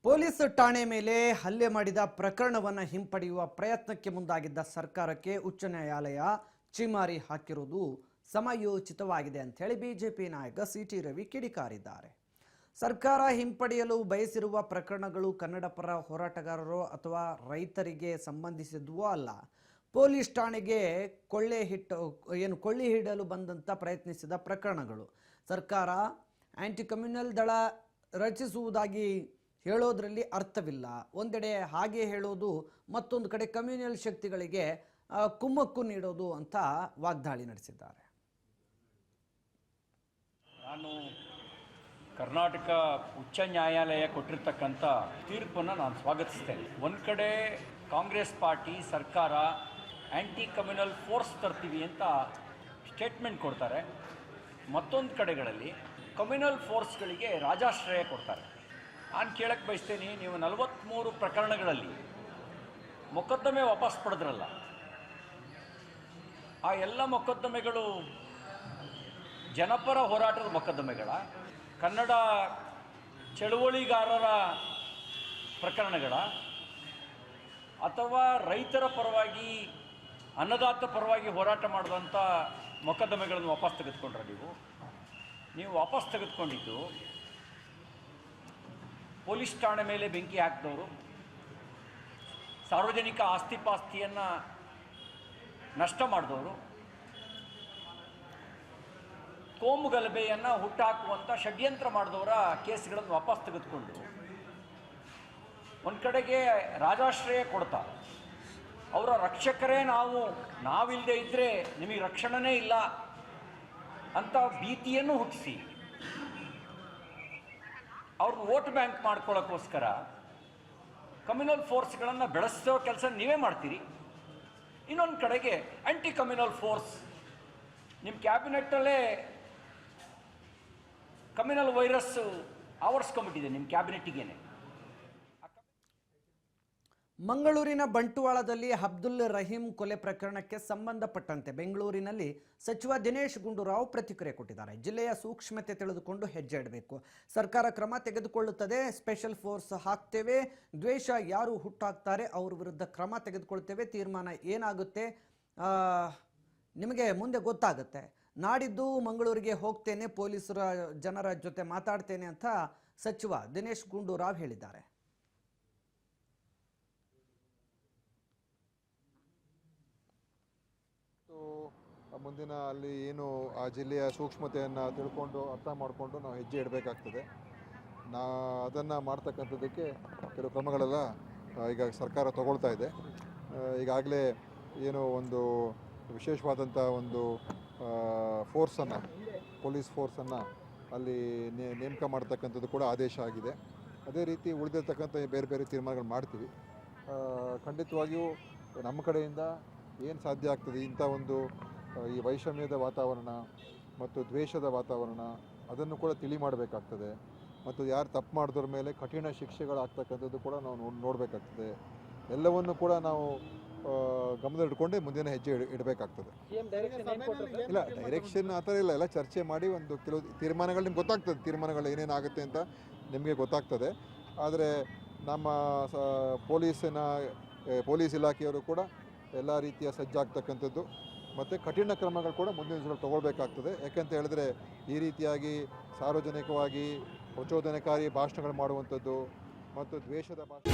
Police ಠಾಣೆ ಮೇಲೆ ಹಲ್ಲೆ ಮಾಡಿದ ಪ್ರಕರಣವನ್ನು ಹಿಂಪಡೆಯುವ ಪ್ರಯತ್ನಕ್ಕೆ ಮುಂದಾಗಿದ್ದ ಸರ್ಕಾರಕ್ಕೆ ಉಚ್ಚ ನ್ಯಾಯಾಲಯ ಚಿಮಾರಿ ಹಾಕಿರುವುದು ಸಮಯೋಚಿತವಾಗಿದೆ ಅಂತ ಹೇಳಿ ಬಿಜೆಪಿ ನಾಯಕ ಸಿಟಿ ರವಿ ಕಿಡಿಕಾರಿದ್ದಾರೆ. ಸರ್ಕಾರ ಹಿಂಪಡೆಯಲು ಬಯಸಿರುವ ಪ್ರಕರಣಗಳು ಕನ್ನಡಪರ ಹೋರಾಟಗಾರರು ಅಥವಾ ರೈತರಿಗೆ ಸಂಬಂಧಿಸಿದ್ವೋ ಅಲ್ಲ, ಪೊಲೀಸ್ ಠಾಣೆಗೆ ಕೊಳ್ಳಿ ಹಿಡಲು ಬಂದಂತ ಪ್ರಯತ್ನಿಸಿದ ಪ್ರಕರಣಗಳು. ಸರ್ಕಾರ ಆಂಟಿ ಕಮ್ಯುನಲ್ ದಳ ರಚಿಸುವುದಾಗಿ ಹೇಳೋದ್ರಲ್ಲಿ ಅರ್ಥವಿಲ್ಲ. ಒಂದೆಡೆ ಹಾಗೆ ಹೇಳೋದು, ಮತ್ತೊಂದು ಕಡೆ ಕಮ್ಯುನಲ್ ಶಕ್ತಿಗಳಿಗೆ ಕುಮ್ಮಕ್ಕು ನೀಡೋದು ಅಂತ ವಾಗ್ದಾಳಿ ನಡೆಸಿದ್ದಾರೆ. ನಾನು ಕರ್ನಾಟಕ ಉಚ್ಚ ನ್ಯಾಯಾಲಯ ಕೊಟ್ಟಿರ್ತಕ್ಕಂಥ ತೀರ್ಪನ್ನು ನಾನು ಸ್ವಾಗತಿಸ್ತೇನೆ. ಒಂದು ಕಡೆ ಕಾಂಗ್ರೆಸ್ ಪಾರ್ಟಿ ಸರ್ಕಾರ ಆ್ಯಂಟಿ ಕಮ್ಯುನಲ್ ಫೋರ್ಸ್ ತರ್ತೀವಿ ಅಂತ ಸ್ಟೇಟ್ಮೆಂಟ್ ಕೊಡ್ತಾರೆ, ಮತ್ತೊಂದು ಕಡೆಗಳಲ್ಲಿ ಕಮ್ಯುನಲ್ ಫೋರ್ಸ್ಗಳಿಗೆ ರಾಜಾಶ್ರಯ ಕೊಡ್ತಾರೆ. ನಾನು ಕೇಳಕ್ಕೆ ಬಯಸ್ತೇನೆ, ನೀವು 43 ಪ್ರಕರಣಗಳಲ್ಲಿ ಮೊಕದ್ದಮೆ ವಾಪಸ್ ಪಡೆದ್ರಲ್ಲ, ಆ ಎಲ್ಲ ಮೊಕದ್ದಮೆಗಳು ಜನಪರ ಹೋರಾಟದ ಮೊಕದ್ದಮೆಗಳ, ಕನ್ನಡ ಚಳುವಳಿಗಾರರ ಪ್ರಕರಣಗಳ, ಅಥವಾ ರೈತರ ಪರವಾಗಿ ಅನ್ನದಾತ ಪರವಾಗಿ ಹೋರಾಟ ಮಾಡಿದಂಥ ಮೊಕದ್ದಮೆಗಳನ್ನು ವಾಪಸ್ ತೆಗೆದುಕೊಂಡ್ರೆ ನೀವು ವಾಪಸ್ ತೆಗೆದುಕೊಂಡಿದ್ದು ಪೊಲೀಸ್ ಠಾಣೆ ಮೇಲೆ ಬೆಂಕಿ ಹಾಕಿದವರು, ಸಾರ್ವಜನಿಕ ಆಸ್ತಿಪಾಸ್ತಿಯನ್ನು ನಷ್ಟ ಮಾಡಿದವರು, ಕೋಮು ಗಲಭೆಯನ್ನು ಹುಟ್ಟಾಕುವಂಥ ಷಡ್ಯಂತ್ರ ಮಾಡಿದವರ ಕೇಸ್ಗಳನ್ನು ವಾಪಸ್ ತೆಗೆದುಕೊಂಡು ಒಂದು ಕಡೆಗೆ ರಾಜಾಶ್ರಯ ಕೊಡ್ತಾ ಅವರ ರಕ್ಷಕರೇ ನಾವಿಲ್ಲದೆ ಇದ್ದರೆ ನಿಮಗೆ ರಕ್ಷಣೆನೇ ಇಲ್ಲ ಅಂತ ಭೀತಿಯನ್ನು ಹುಟ್ಟಿಸಿ ಅವ್ರನ್ನ ವೋಟ್ ಬ್ಯಾಂಕ್ ಮಾಡ್ಕೊಳ್ಳೋಕ್ಕೋಸ್ಕರ ಕಮ್ಯುನಲ್ ಫೋರ್ಸ್ಗಳನ್ನು ಬೆಳೆಸೋ ಕೆಲಸ ನೀವೇ ಮಾಡ್ತೀರಿ. ಇನ್ನೊಂದು ಕಡೆಗೆ ಆಂಟಿ ಕಮ್ಯುನಲ್ ಫೋರ್ಸ್ ನಿಮ್ಮ ಕ್ಯಾಬಿನೆಟ್ಟಲ್ಲೇ ಕಮ್ಯುನಲ್ ವೈರಸ್ ಆವರಿಸ್ಕೊಂಡ್ಬಿಟ್ಟಿದೆ ನಿಮ್ಮ ಕ್ಯಾಬಿನೆಟ್ಟಿಗೇನೆ. ಮಂಗಳೂರಿನ ಬಂಟ್ವಾಳದಲ್ಲಿ ಅಬ್ದುಲ್ ರಹೀಂ ಕೊಲೆ ಪ್ರಕರಣಕ್ಕೆ ಸಂಬಂಧಪಟ್ಟಂತೆ ಬೆಂಗಳೂರಿನಲ್ಲಿ ಸಚಿವ ದಿನೇಶ್ ಗುಂಡೂರಾವ್ ಪ್ರತಿಕ್ರಿಯೆ ಕೊಟ್ಟಿದ್ದಾರೆ. ಜಿಲ್ಲೆಯ ಸೂಕ್ಷ್ಮತೆ ತಿಳಿದುಕೊಂಡು ಹೆಜ್ಜೆ ಇಡಬೇಕು, ಸರ್ಕಾರ ಕ್ರಮ ತೆಗೆದುಕೊಳ್ಳುತ್ತದೆ, ಸ್ಪೆಷಲ್ ಫೋರ್ಸ್ ಹಾಕ್ತೇವೆ, ದ್ವೇಷ ಯಾರು ಹುಟ್ಟಾಕ್ತಾರೆ ಅವ್ರ ವಿರುದ್ಧ ಕ್ರಮ ತೆಗೆದುಕೊಳ್ತೇವೆ, ತೀರ್ಮಾನ ಏನಾಗುತ್ತೆ ನಿಮಗೆ ಮುಂದೆ ಗೊತ್ತಾಗುತ್ತೆ, ನಾಡಿದ್ದು ಮಂಗಳೂರಿಗೆ ಹೋಗ್ತೇನೆ, ಪೊಲೀಸರ ಜನರ ಜೊತೆ ಮಾತಾಡ್ತೇನೆ ಅಂತ ಸಚಿವ ದಿನೇಶ್ ಗುಂಡೂರಾವ್ ಹೇಳಿದ್ದಾರೆ. ಮುಂದಿನ ಅಲ್ಲಿ ಏನು ಆ ಜಿಲ್ಲೆಯ ಸೂಕ್ಷ್ಮತೆಯನ್ನು ತಿಳ್ಕೊಂಡು ಅರ್ಥ ಮಾಡಿಕೊಂಡು ನಾವು ಹೆಜ್ಜೆ ಇಡಬೇಕಾಗ್ತದೆ. ಅದನ್ನು ಮಾಡ್ತಕ್ಕಂಥದ್ದಕ್ಕೆ ಕೆಲವು ಕ್ರಮಗಳೆಲ್ಲ ಈಗ ಸರ್ಕಾರ ತಗೊಳ್ತಾ ಇದೆ. ಈಗಾಗಲೇ ಏನೋ ಒಂದು ವಿಶೇಷವಾದಂಥ ಒಂದು ಫೋರ್ಸನ್ನು, ಪೊಲೀಸ್ ಫೋರ್ಸನ್ನು ಅಲ್ಲಿ ನೇಮಕ ಮಾಡ್ತಕ್ಕಂಥದ್ದು ಕೂಡ ಆದೇಶ ಆಗಿದೆ. ಅದೇ ರೀತಿ ಉಳಿದಿರ್ತಕ್ಕಂಥ ಬೇರೆ ಬೇರೆ ತೀರ್ಮಾನಗಳು ಮಾಡ್ತೀವಿ. ಖಂಡಿತವಾಗಿಯೂ ನಮ್ಮ ಕಡೆಯಿಂದ ಏನು ಸಾಧ್ಯ ಆಗ್ತದೆ, ಇಂಥ ಒಂದು ಈ ವೈಷಮ್ಯದ ವಾತಾವರಣ ಮತ್ತು ದ್ವೇಷದ ವಾತಾವರಣ ಅದನ್ನು ಕೂಡ ತಿಳಿ ಮಾಡಬೇಕಾಗ್ತದೆ. ಮತ್ತು ಯಾರು ತಪ್ಪು ಮಾಡಿದ್ರ ಮೇಲೆ ಕಠಿಣ ಶಿಕ್ಷೆಗಳಾಗ್ತಕ್ಕಂಥದ್ದು ಕೂಡ ನಾವು ನೋಡಬೇಕಾಗ್ತದೆ. ಎಲ್ಲವನ್ನು ಕೂಡ ನಾವು ಗಮನದಲ್ಲಿಟ್ಕೊಂಡೇ ಮುಂದಿನ ಹೆಜ್ಜೆ ಇಡಬೇಕಾಗ್ತದೆ. ಇಲ್ಲ ಡೈರೆಕ್ಷನ್ ಆ ಥರ ಇಲ್ಲ, ಚರ್ಚೆ ಮಾಡಿ ಒಂದು ಕೆಲವು ತೀರ್ಮಾನಗಳು ನಿಮ್ಗೆ ಗೊತ್ತಾಗ್ತದೆ, ತೀರ್ಮಾನಗಳು ಏನೇನಾಗುತ್ತೆ ಅಂತ ನಿಮಗೆ ಗೊತ್ತಾಗ್ತದೆ. ಆದರೆ ನಮ್ಮ ಪೊಲೀಸ್ ಇಲಾಖೆಯವರು ಕೂಡ ಎಲ್ಲ ರೀತಿಯ ಸಜ್ಜಾಗ್ತಕ್ಕಂಥದ್ದು ಮತ್ತು ಕಠಿಣ ಕ್ರಮಗಳು ಕೂಡ ಮುಂದಿನ ದಿನಗಳಲ್ಲಿ ತಗೊಳ್ಬೇಕಾಗ್ತದೆ. ಯಾಕೆಂತ ಹೇಳಿದ್ರೆ ಈ ರೀತಿಯಾಗಿ ಸಾರ್ವಜನಿಕವಾಗಿ ಪ್ರಚೋದನಕಾರಿ ಭಾಷಣಗಳು ಮಾಡುವಂಥದ್ದು ಮತ್ತು ದ್ವೇಷದ ಭಾಷೆ